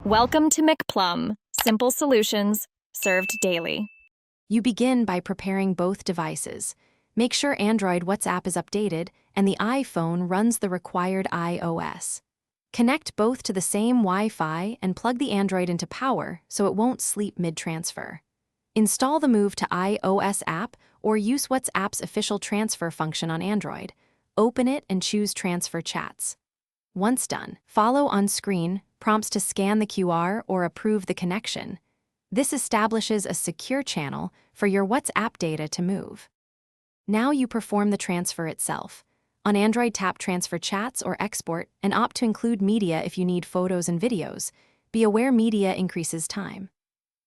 Welcome to McPlum, simple solutions served daily. You begin by preparing both devices. Make sure Android WhatsApp is updated and the iPhone runs the required iOS. Connect both to the same Wi-Fi and plug the Android into power so it won't sleep mid-transfer. Install the Move to iOS app or use WhatsApp's official transfer function on Android. Open it and choose Transfer Chats. Once done, follow on screen prompts to scan the QR or approve the connection. This establishes a secure channel for your WhatsApp data to move. Now you perform the transfer itself. On Android, tap Transfer Chats or Export and opt to include media if you need photos and videos. Be aware media increases time.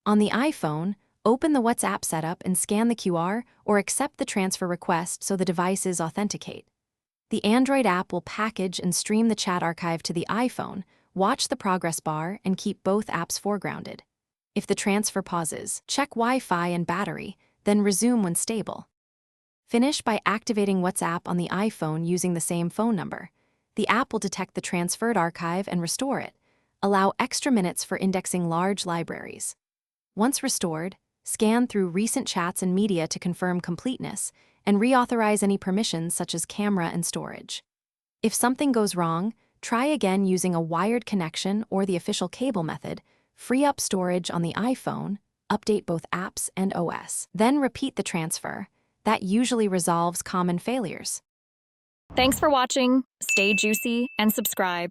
On the iPhone, open the WhatsApp setup and scan the QR or accept the transfer request so the devices authenticate. The Android app will package and stream the chat archive to the iPhone, watch the progress bar, and keep both apps foregrounded. If the transfer pauses, check Wi-Fi and battery, then resume when stable. Finish by activating WhatsApp on the iPhone using the same phone number. The app will detect the transferred archive and restore it. Allow extra minutes for indexing large libraries. Once restored, scan through recent chats and media to confirm completeness, and reauthorize any permissions such as camera and storage. If something goes wrong, try again using a wired connection or the official cable method, free up storage on the iPhone, update both apps and OS. Then repeat the transfer. That usually resolves common failures. Thanks for watching. Stay juicy and subscribe.